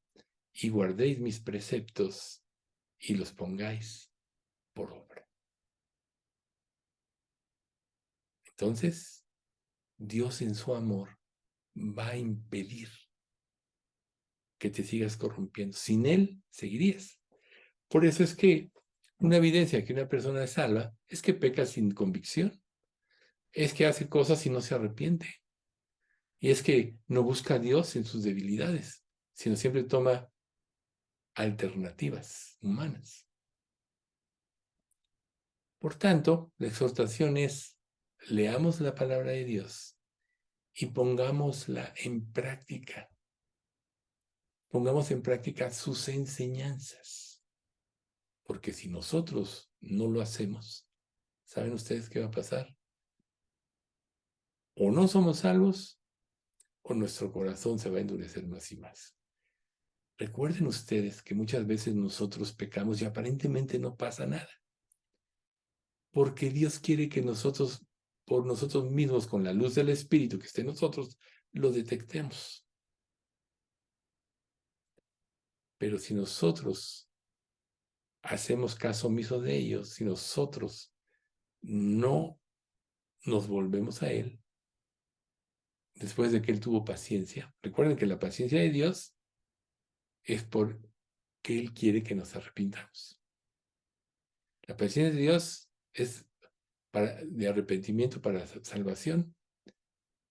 y guardéis mis preceptos, y los pongáis por obra. Entonces, Dios en su amor va a impedir que te sigas corrompiendo. Sin Él, seguirías. Por eso es que una evidencia que una persona es salva es que peca sin convicción. Es que hace cosas y no se arrepiente. Y es que no busca a Dios en sus debilidades, sino siempre toma alternativas humanas. Por tanto, la exhortación es, leamos la palabra de Dios y pongámosla en práctica. Pongamos en práctica sus enseñanzas. Porque si nosotros no lo hacemos, ¿saben ustedes qué va a pasar? O no somos salvos, o nuestro corazón se va a endurecer más y más. Recuerden ustedes que muchas veces nosotros pecamos y aparentemente no pasa nada. Porque Dios quiere que nosotros, por nosotros mismos, con la luz del Espíritu que esté en nosotros, lo detectemos. Pero si nosotros hacemos caso omiso de ellos, si nosotros no nos volvemos a Él, después de que Él tuvo paciencia, recuerden que la paciencia de Dios es porque Él quiere que nos arrepintamos. La paciencia de Dios es de arrepentimiento para salvación,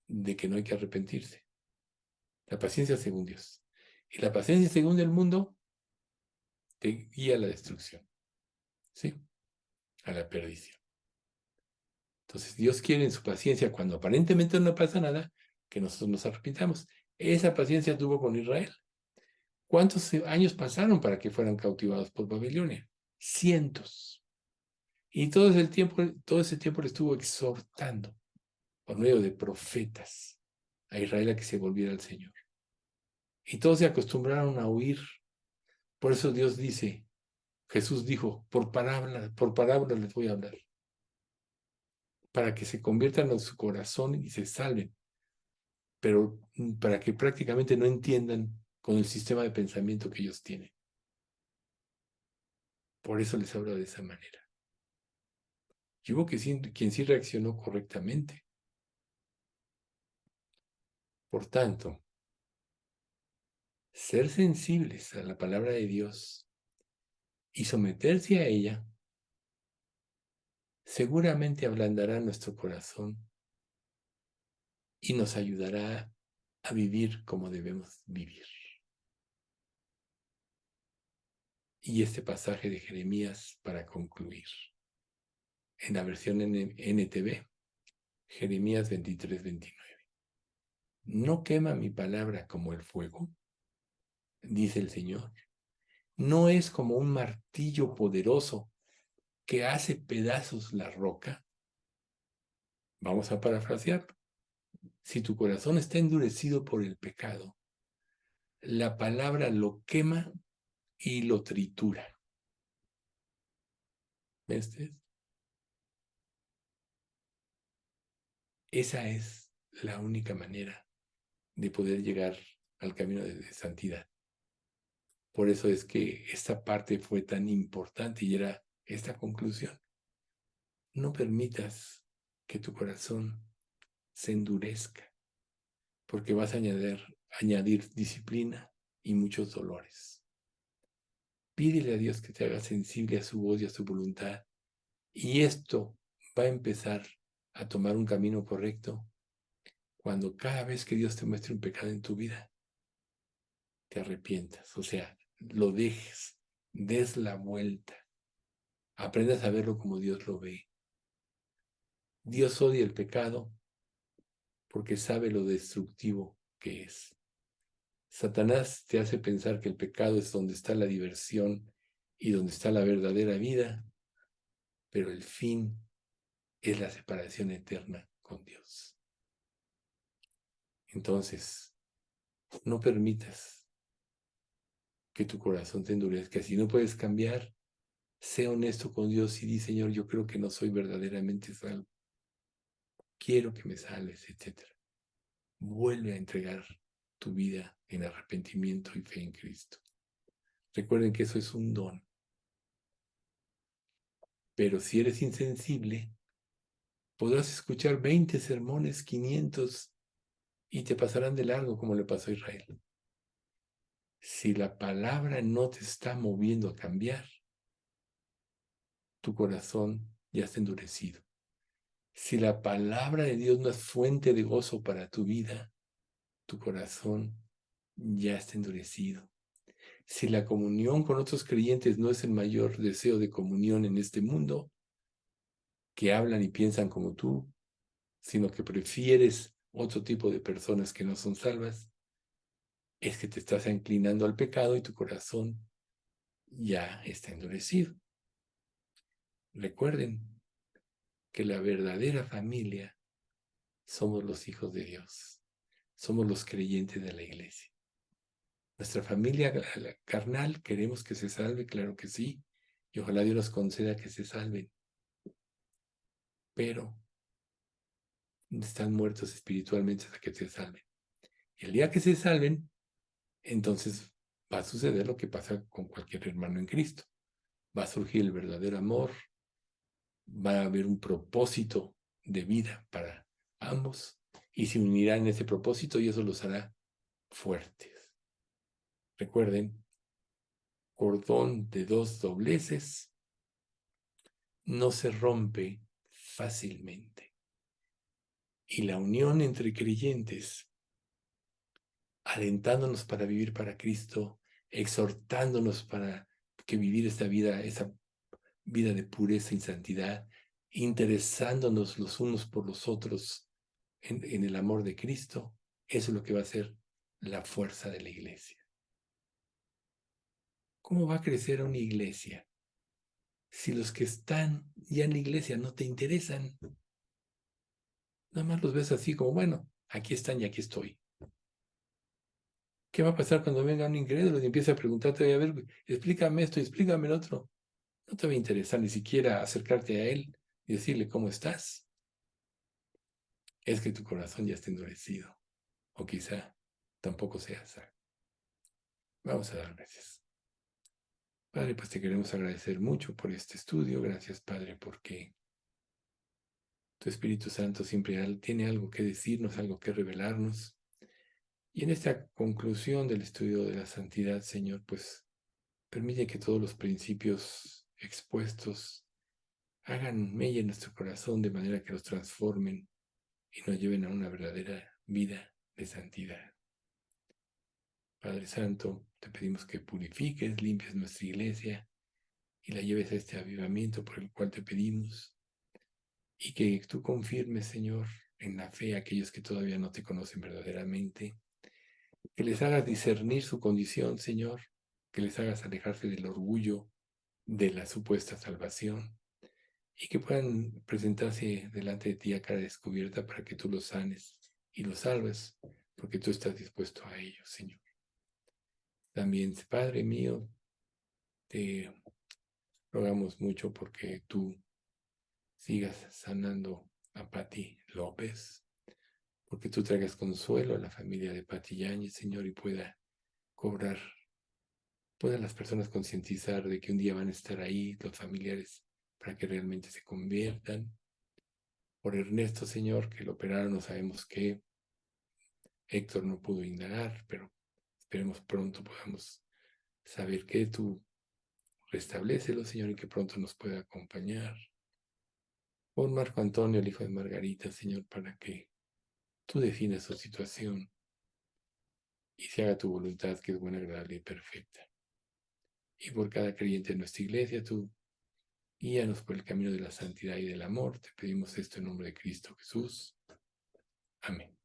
de que no hay que arrepentirse. La paciencia según Dios. Y la paciencia según el mundo te guía a la destrucción, ¿sí? A la perdición. Entonces Dios quiere en su paciencia, cuando aparentemente no pasa nada, que nosotros nos arrepintamos. Esa paciencia tuvo con Israel. ¿Cuántos años pasaron para que fueran cautivados por Babilonia? Cientos. Y todo ese tiempo le estuvo exhortando por medio de profetas a Israel a que se volviera al Señor. Y todos se acostumbraron a huir. Por eso Dios dice, Jesús dijo, por parábola les voy a hablar, para que se conviertan en su corazón y se salven, pero para que prácticamente no entiendan con el sistema de pensamiento que ellos tienen. Por eso les hablo de esa manera. Y hubo quien sí reaccionó correctamente. Por tanto, ser sensibles a la palabra de Dios y someterse a ella seguramente ablandará nuestro corazón y nos ayudará a vivir como debemos vivir. Y este pasaje de Jeremías para concluir. En la versión NTV, Jeremías 23:29. ¿No quema mi palabra como el fuego? Dice el Señor. ¿No es como un martillo poderoso que hace pedazos la roca? Vamos a parafrasear. Si tu corazón está endurecido por el pecado, la palabra lo quema y lo tritura. ¿Ves? Esa es la única manera de poder llegar al camino de santidad. Por eso es que esta parte fue tan importante y era esta conclusión. No permitas que tu corazón se endurezca, porque vas a añadir disciplina y muchos dolores. Pídele a Dios que te haga sensible a su voz y a su voluntad, y esto va a empezar a tomar un camino correcto cuando cada vez que Dios te muestre un pecado en tu vida, te arrepientas, o sea, lo dejes, des la vuelta, aprendas a verlo como Dios lo ve. Dios odia el pecado porque sabe lo destructivo que es. Satanás te hace pensar que el pecado es donde está la diversión y donde está la verdadera vida, pero el fin es la separación eterna con Dios. Entonces, no permitas que tu corazón te endurezca. Si no puedes cambiar, sé honesto con Dios y di, Señor, yo creo que no soy verdaderamente salvo. Quiero que me salves, etc. Vuelve a entregar tu vida en arrepentimiento y fe en Cristo. Recuerden que eso es un don. Pero si eres insensible, podrás escuchar 20 sermones, 500, y te pasarán de largo como le pasó a Israel. Si la palabra no te está moviendo a cambiar, tu corazón ya está endurecido. Si la palabra de Dios no es fuente de gozo para tu vida, tu corazón ya está endurecido. Si la comunión con otros creyentes no es el mayor deseo de comunión en este mundo, que hablan y piensan como tú, sino que prefieres otro tipo de personas que no son salvas, es que te estás inclinando al pecado y tu corazón ya está endurecido. Recuerden que la verdadera familia somos los hijos de Dios, somos los creyentes de la iglesia. Nuestra familia carnal queremos que se salve, claro que sí, y ojalá Dios nos conceda que se salven, pero están muertos espiritualmente hasta que se salven. Y el día que se salven, entonces va a suceder lo que pasa con cualquier hermano en Cristo. Va a surgir el verdadero amor, va a haber un propósito de vida para ambos y se unirán en ese propósito y eso los hará fuertes. Recuerden, cordón de 2 dobleces no se rompe fácilmente. Y la unión entre creyentes, alentándonos para vivir para Cristo, exhortándonos para que vivir esta vida, esa vida de pureza y santidad, interesándonos los unos por los otros en el amor de Cristo, eso es lo que va a ser la fuerza de la iglesia. ¿Cómo va a crecer una iglesia si los que están ya en la iglesia no te interesan? Nada más los ves así como, bueno, aquí están y aquí estoy. ¿Qué va a pasar cuando venga un incrédulo y empiece a preguntarte, a ver, explícame esto, explícame el otro? No te va a interesar ni siquiera acercarte a él y decirle cómo estás. Es que tu corazón ya está endurecido. O quizá tampoco sea así. Vamos a dar gracias. Padre, pues te queremos agradecer mucho por este estudio. Gracias, Padre, porque tu Espíritu Santo siempre tiene algo que decirnos, algo que revelarnos. Y en esta conclusión del estudio de la santidad, Señor, pues permite que todos los principios expuestos hagan mella en nuestro corazón de manera que los transformen y nos lleven a una verdadera vida de santidad. Padre Santo, te pedimos que purifiques, limpies nuestra iglesia y la lleves a este avivamiento por el cual te pedimos y que tú confirmes, Señor, en la fe a aquellos que todavía no te conocen verdaderamente, que les hagas discernir su condición, Señor, que les hagas alejarse del orgullo de la supuesta salvación y que puedan presentarse delante de ti a cara descubierta para que tú los sanes y los salves, porque tú estás dispuesto a ello, Señor. También, Padre mío, te rogamos mucho porque tú sigas sanando a Pati López, porque tú traigas consuelo a la familia de Pati Yáñez, Señor, y puedan las personas concientizar de que un día van a estar ahí los familiares para que realmente se conviertan. Por Ernesto, Señor, que lo operaron, no sabemos qué. Héctor no pudo indagar, pero esperemos pronto podamos saber que tú restablécelo, Señor, y que pronto nos pueda acompañar. Por Marco Antonio, el hijo de Margarita, Señor, para que tú definas su situación y se haga tu voluntad, que es buena, agradable y perfecta. Y por cada creyente de nuestra iglesia, tú guíanos por el camino de la santidad y del amor. Te pedimos esto en nombre de Cristo Jesús. Amén.